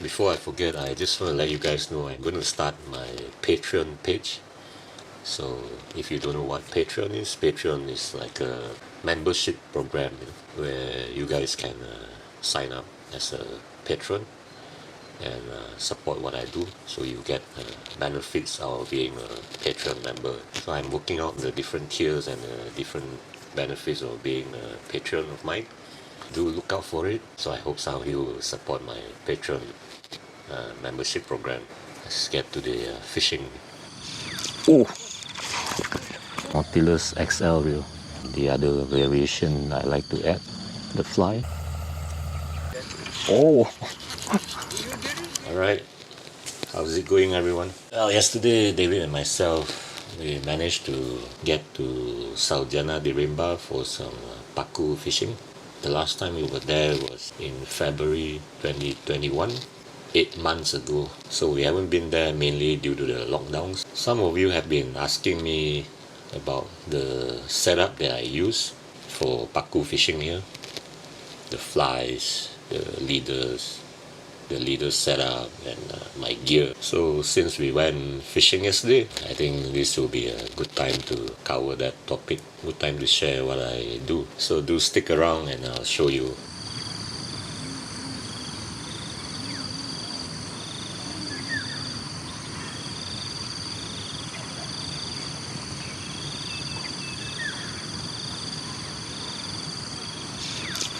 Before I forget, I just want to let you guys know I'm going to start my Patreon page. So if you don't know what Patreon is like a membership program, where you guys can sign up as a patron and support what I do, so you get benefits out of being a Patreon member. So I'm working out the different tiers and different benefits of being a patron of mine. Do look out for it. So I hope some of you will support my Patreon membership program. Let's get to the fishing. Oh, Nautilus XL reel. The other variation I like to add, the fly. Oh. Alright, how's it going, everyone? Well, yesterday David and myself, we managed to get to Saujana D'Rimba for some Pacu fishing. The last time we were there was in February 2021, 8 months ago. So we haven't been there mainly due to the lockdowns. Some of you have been asking me about the setup that I use for Pacu fishing here. The flies, the leaders setup, and my gear. So since we went fishing yesterday, I think this will be a good time to cover that topic. Good time to share what I do. So do stick around and I'll show you.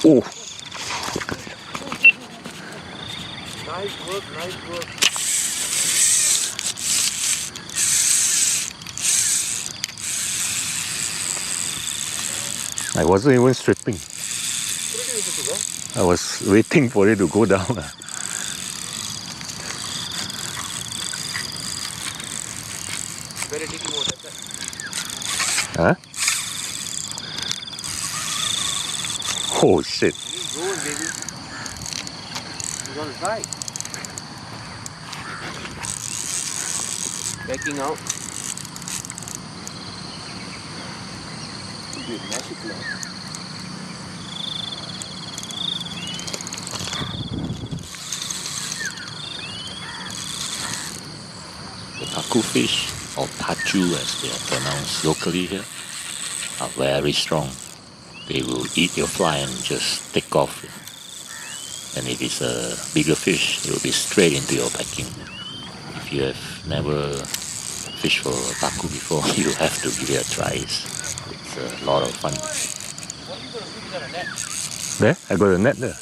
Oh! Nice work, nice work. I wasn't even stripping. I was waiting for it to go down. Huh? Oh shit. He's going, baby. He's on the side. Backing out. Dude, massive now. The Pacu fish, or Pacu as they are pronounced locally here, are very strong. They will eat your fly and just take off. And if it's a bigger fish, it will be straight into your packing. If you have never fished for Pacu before, you have to give it a try. It's a lot of fun. There? I got a net there.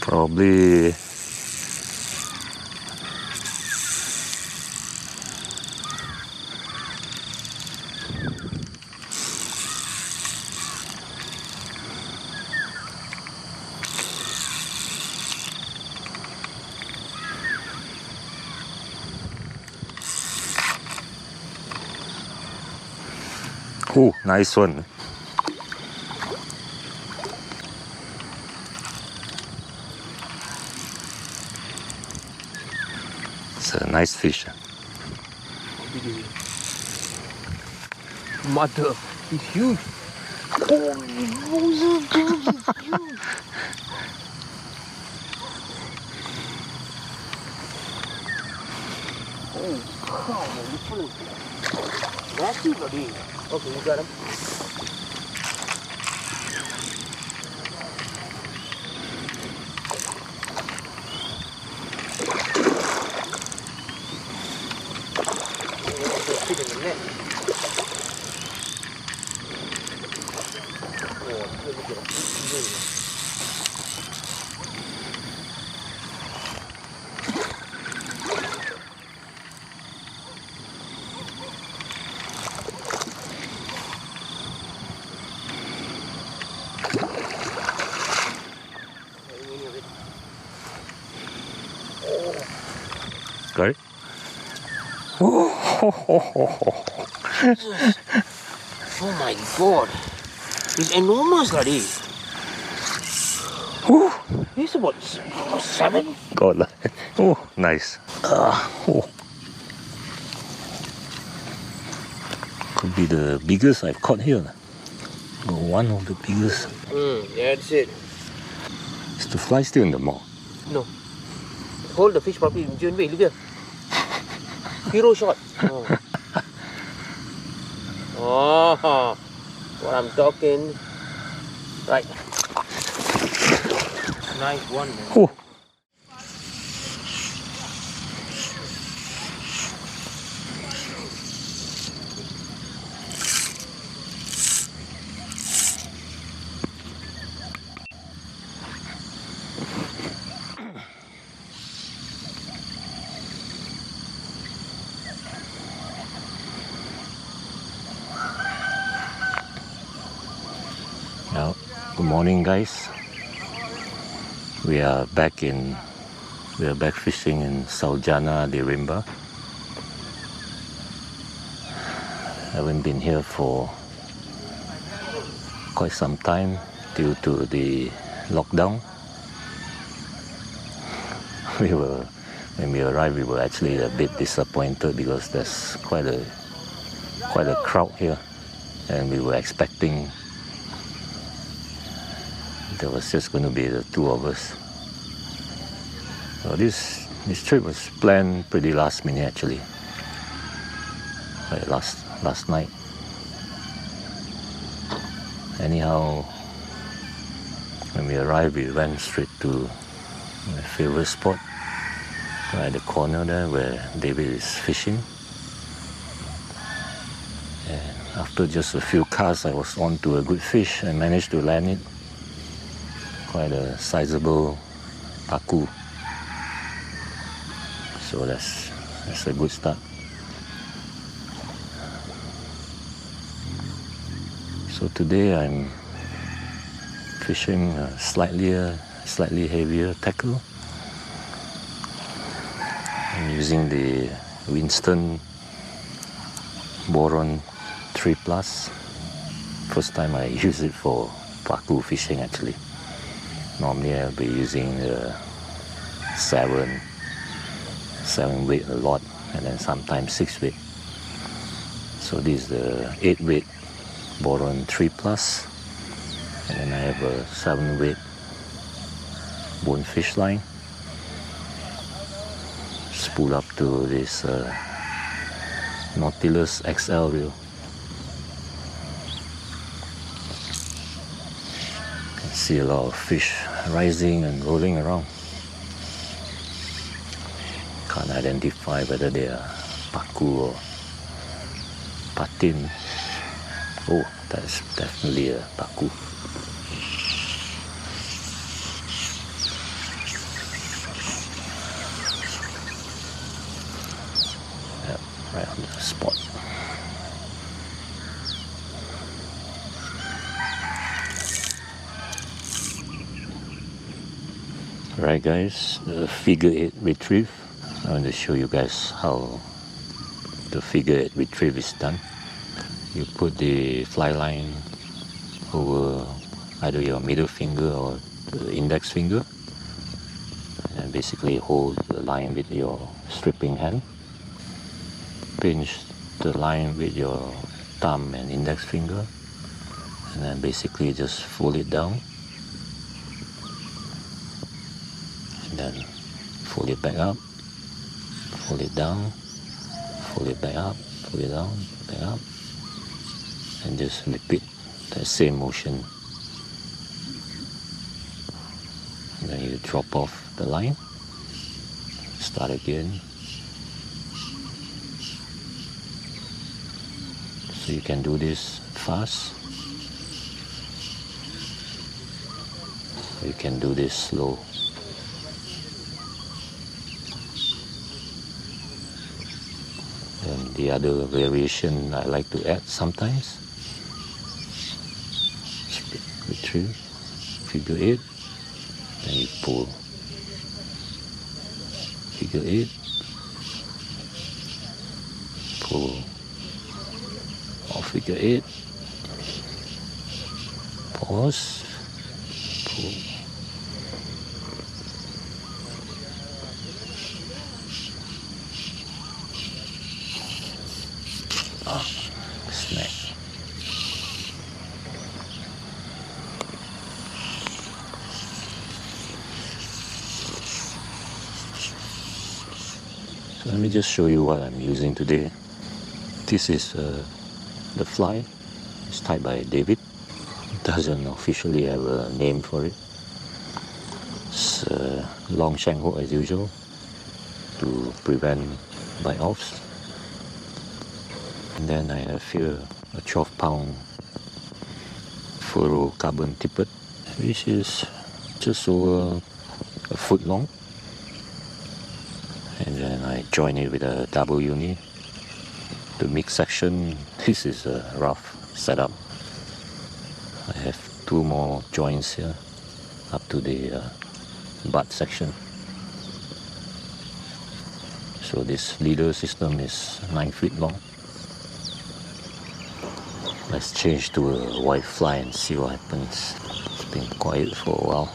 Probably oh, nice one. It's a nice fish. Mother, it's huge. Oh, it's huge. Oh, God, it's massive, buddy. Okay, you got him. Got it? Oh my God. It's enormous, lady. Oh, It's about 7. God. Oh, nice. Oh. Could be the biggest I've caught here. Or one of the biggest. Yeah, that's it. Is the fly still in the mouth? No. Hold the fish properly. Jun Wei, look here. Hero shot. Oh, what I'm talking. Right. Nice one, man. Oh. Now, good morning, guys. We are back fishing in Saujana D'Rimba. Haven't been here for quite some time due to the lockdown. When we arrived, we were actually a bit disappointed because there's quite a crowd here, and we were expecting there was just going to be the two of us. So this trip was planned pretty last minute, actually. Like last night. Anyhow, when we arrived, we went straight to my favorite spot, right at the corner there where David is fishing. And after just a few casts, I was on to a good fish and managed to land it. Quite a sizable Pacu. So that's a good start. So today I'm fishing a slightly heavier tackle. I'm using the Winston Boron 3 Plus. First time I use it for Pacu fishing, actually. Normally I'll be using 7 weight a lot, and then sometimes 6 weight. So this is the 8 weight Boron 3 Plus, and then I have a 7 weight bonefish line. Spool up to this Nautilus XL reel. See a lot of fish rising and rolling around. Can't identify whether they are Pacu or Patin. Oh, that's definitely a Pacu. Yep, right on the spot. Alright guys, the figure 8 retrieve. I want to show you guys how the figure 8 retrieve is done. You put the fly line over either your middle finger or the index finger, and basically hold the line with your stripping hand. Pinch the line with your thumb and index finger, and then basically just fold it down. Then fold it back up, fold it down, fold it back up, fold it down, back up, and just repeat that same motion. And then you drop off the line, start again. So you can do this fast, or you can do this slow. And the other variation I like to add sometimes, retrieve, figure 8, then you pull, figure 8, pull, or figure 8, Pause. Pull. Snag. So let me just show you what I'm using today. This is the fly. It's tied by David. It doesn't officially have a name for it. It's a long shank hook as usual to prevent bite-offs. And then I have here a 12-pound fluorocarbon tippet, which is just over a foot long. And then I join it with a double uni. The mix section, this is a rough setup. I have 2 more joints here up to the butt section. So this leader system is 9 feet long. Let's change to a white fly and see what happens. It's been quiet for a while.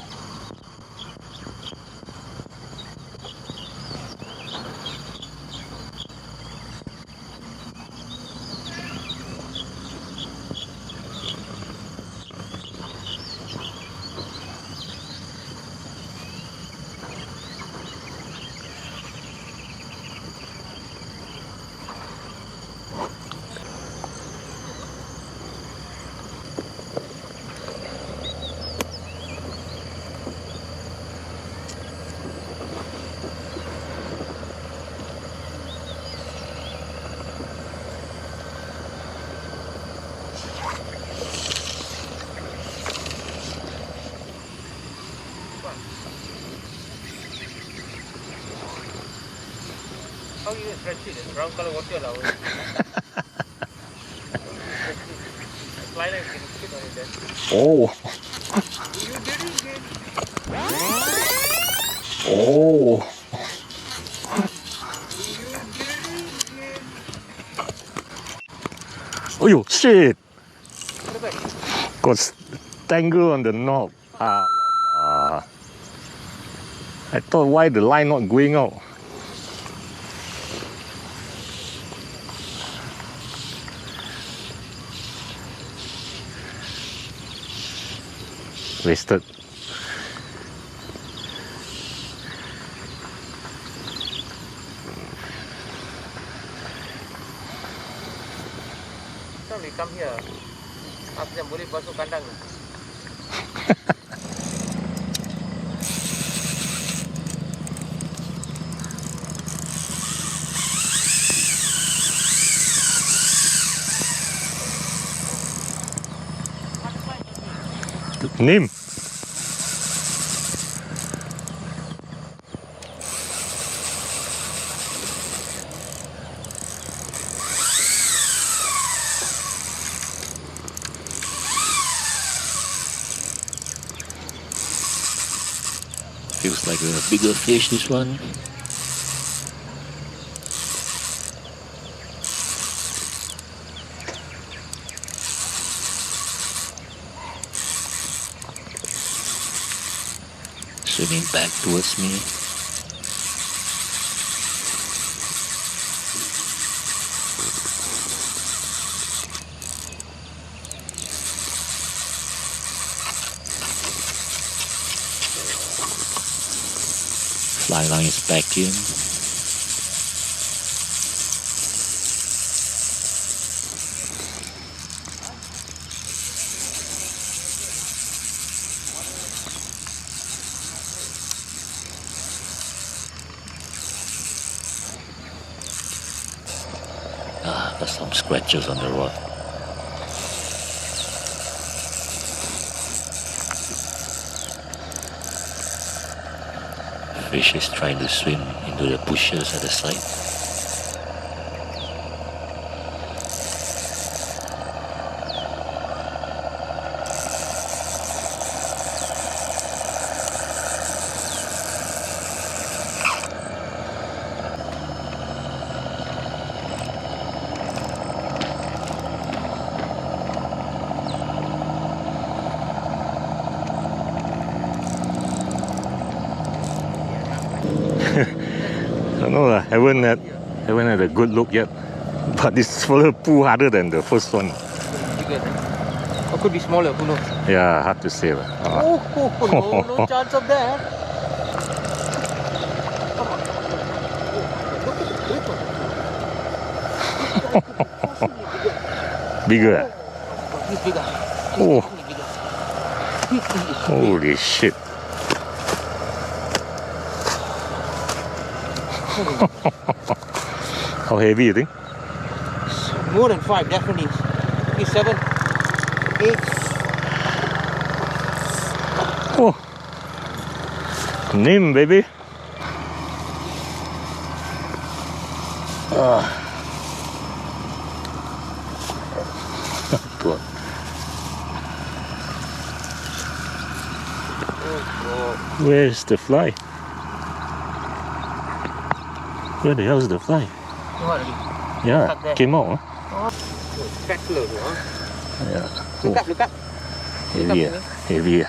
How you stretch it? Brown color water lah. Fly line can fit on it then. Oh! You did it again. Oh! Oh, yo, shit! Got tangle on the knob. Alamak. I thought why the line not going out. Wasted. So we come here. Apa yang boleh masuk kandang? Nymph. Feels like a bigger fish, this one. Swimming back towards me. Fly line is back in. Got some scratches on the rod. Fish is trying to swim into the bushes at the side. don't know, haven't had a good look yet. But this fella pull harder than the first one. Bigger. Or could be smaller, who knows? Yeah, hard to say. No chance of that. Come on. Look at the grip on it. Possibly bigger. Bigger. He's bigger. Oh. He's definitely bigger. Holy shit. How heavy you think? More than 5, definitely. He's 7, 8. Oh. Nymph, baby. Good. Where's the fly? Where the hell's the fly? What already? Yeah, Stuck there. came out. Huh? Oh, fat flow, huh? Yeah. Look up, look up. Heavy. Heavy.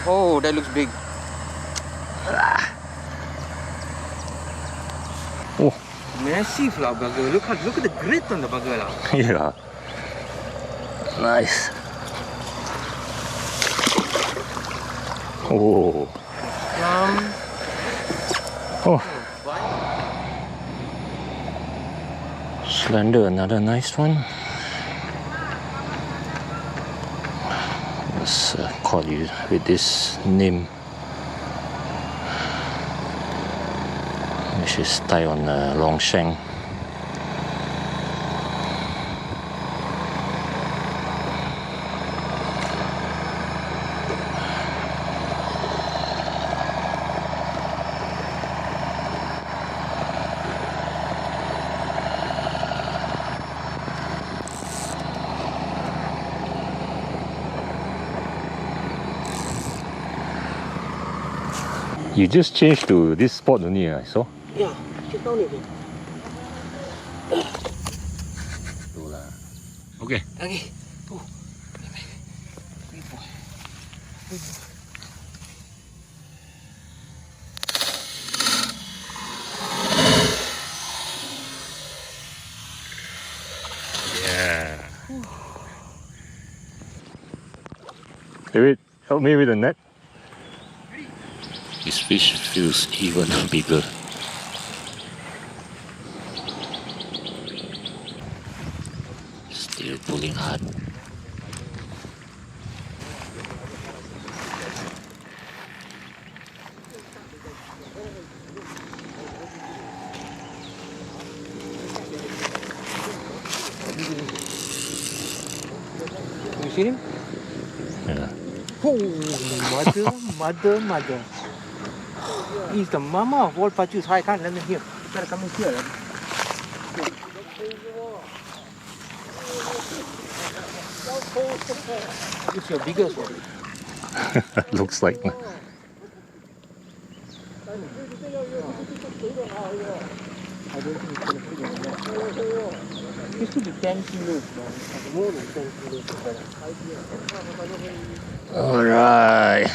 Oh, that looks big. Oh. Massive lah, bugger. Look at the grit on the bugger lah. Yeah. Nice. Oh. Oh. Slender, another nice one. Let's caught you with this nymph, which is tied on a long shank. You just changed to this spot only, I saw. Yeah, check down it. Okay. Okay. Oh. Yeah. David, help me with the net. This fish feels even bigger. Still pulling hard. You see him? Yeah. Oh, mother. He's the mama of all Pachus. I can't let him here. You gotta come in here. This is your biggest one. Looks like. I don't think it's gonna fit in there. This could be 10 kilos, man. More than 10 kilos. Alright.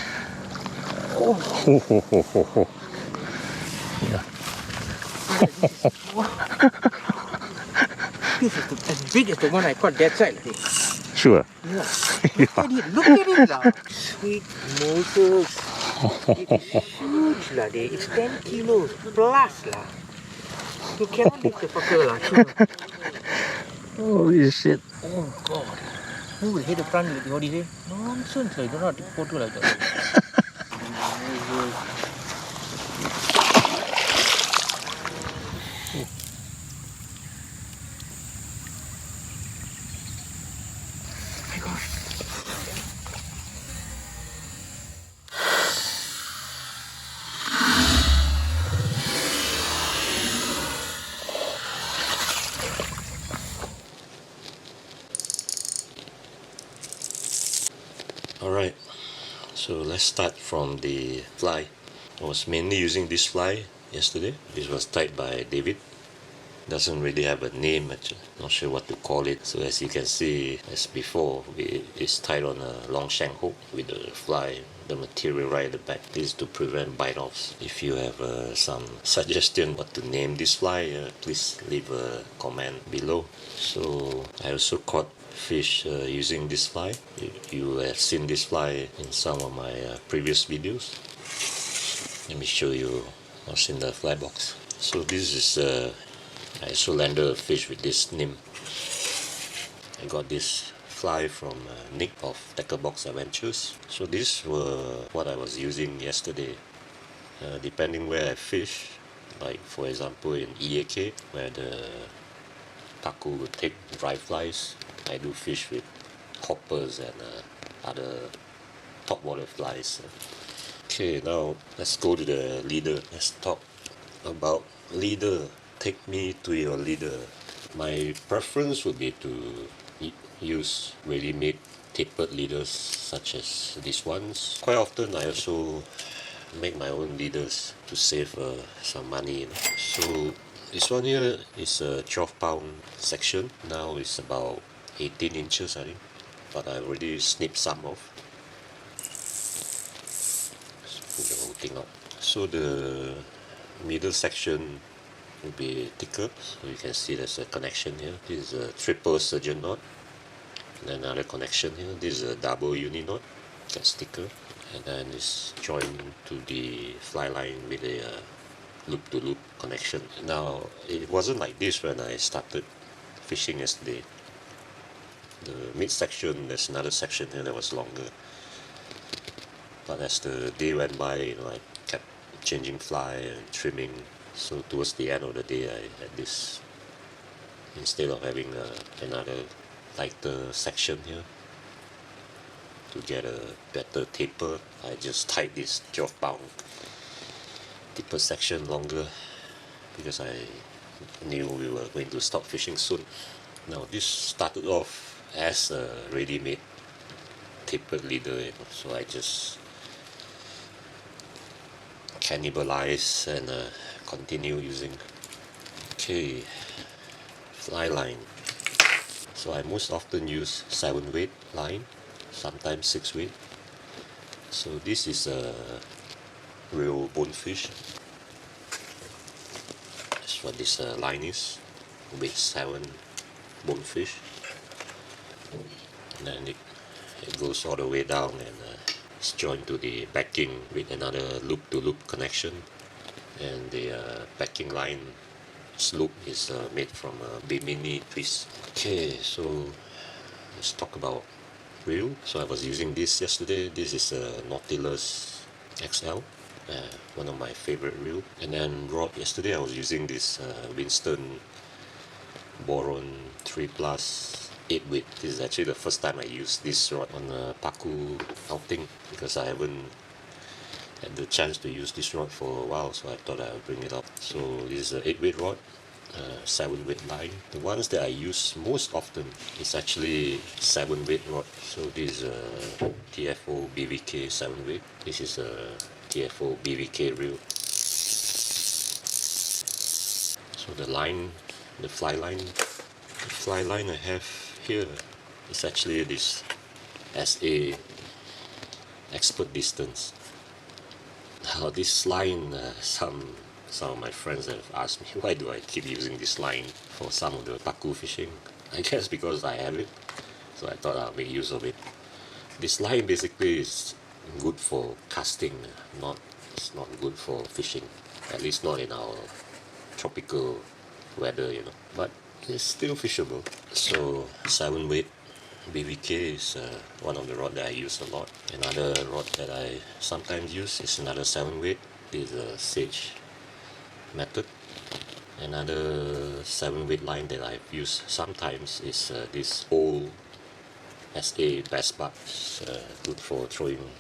Oh. Yeah. This is as big as the one I caught that side. I think. Sure. Yeah. Look at it lah. Sweet Moses. It is huge lah. It's 10 kilos plus lah. You cannot lift the fucker lah. Sure. Holy shit. Oh God. Who will hit the front with what do you say? Nonsense. I don't know how to take photo like that. My God. Alright, so let's start from the fly. I was mainly using this fly yesterday. This was tied by David. doesn't really have a name actually. Not sure what to call it. So as you can see, as before, it's tied on a long shank hook with the fly, the material right at the back. This is to prevent bite-offs. If you have some suggestion what to name this fly, please leave a comment below. So I also caught fish using this fly. You have seen this fly in some of my previous videos. Let me show you what's in the fly box. So this is I also landed a fish with this nymph. I got this fly from Nick of Tacklebox Adventures. So these were what I was using yesterday. Depending where I fish, like for example in EAK, where the Pacu would take dry flies, I do fish with hoppers and other topwater flies. Okay, now let's go to the leader. Let's talk about leader. Take me to your leader. My preference would be to use ready-made tapered leaders such as these ones. Quite often I also make my own leaders to save some money. So this one here is a 12-pound section. Now it's about 18 inches I think, but I already snipped some off. Let's pull the whole thing out. So the middle section will be thicker, so you can see there's a connection here. This is a triple surgeon knot, and another connection here. This is a double uni knot, gets thicker, and then it's joined to the fly line with a loop-to-loop connection. Now it wasn't like this when I started fishing yesterday. The mid section, there's another section here that was longer, but as the day went by, I kept changing fly and trimming. So towards the end of the day, I had this, instead of having another lighter section here to get a better taper, I just tied this 12-pound taper section longer because I knew we were going to stop fishing soon. Now this started off as a ready-made tapered leader, so I just cannibalize and continue using. Okay, fly line. So I most often use 7-weight line, sometimes 6-weight. So this is a real bonefish. That's what this line is, with 7 bonefish. And then it goes all the way down and it's joined to the backing with another loop-to-loop connection. And the backing line loop is made from a Bimini twist. Okay, so let's talk about reel. So I was using this yesterday. This is a Nautilus XL, one of my favorite reel. And then rod, yesterday I was using this Winston Boron 3 Plus 8-weight. This is actually the first time I used this rod on a Pacu outing because I haven't had the chance to use this rod for a while, so I thought I would bring it up. So this is an 8-weight rod, 7-weight line. The ones that I use most often is actually 7-weight rod. So this is a TFO BVK 7-weight. This is a TFO BVK reel. So the line, the fly line I have here is actually this SA expert distance. Now this line, some of my friends have asked me why do I keep using this line for some of the Pacu fishing. I guess because I have it, so I thought I'll make use of it. This line basically is good for casting, it's not good for fishing, at least not in our tropical weather, but it's still fishable. So 7-weight BVK is one of the rod that I use a lot. Another rod that I sometimes use is another 7-weight. This is a Sage method. Another 7-weight line that I've used sometimes is this old SA Bass Bar. It's good for throwing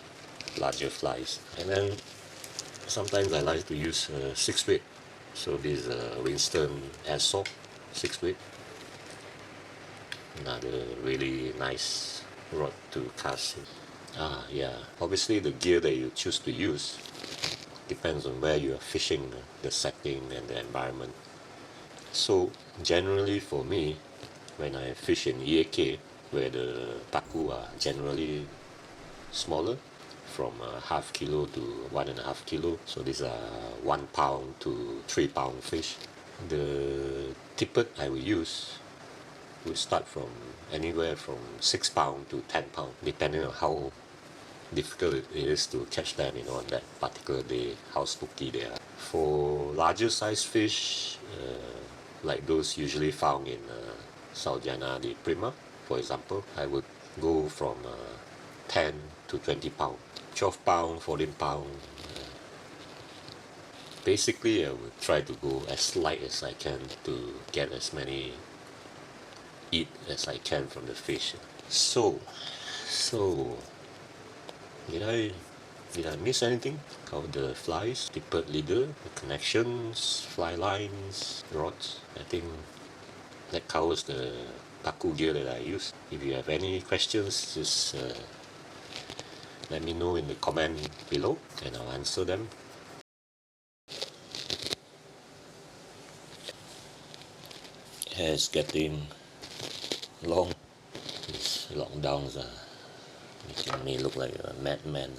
larger flies. And then sometimes I like to use 6-weight. So this is a Winston Airsoft 6-weight. Another really nice rod to cast in. Yeah, obviously the gear that you choose to use depends on where you are fishing, the setting and the environment. So generally for me, when I fish in EAK, where the pacu are generally smaller, from a half kilo to 1.5 kilo, so these are 1 pound to 3 pound fish. The tippet I will use will start from anywhere from 6 pound to 10 pound, depending on how difficult it is to catch them, on that particular day, how spooky they are. For larger size fish, like those usually found in Saujana D'Rimba, for example, I would go from 10 to 20 pound, 12 pound, 14 pound. Basically, I would try to go as light as I can to get as many eat as I can from the fish. So did I miss anything? Cover the flies, tippet leader, the connections, fly lines, rods. I think that covers the Pacu gear that I use. If you have any questions, just let me know in the comment below and I'll answer them. Hair is getting long. These lockdowns are making me look like a madman.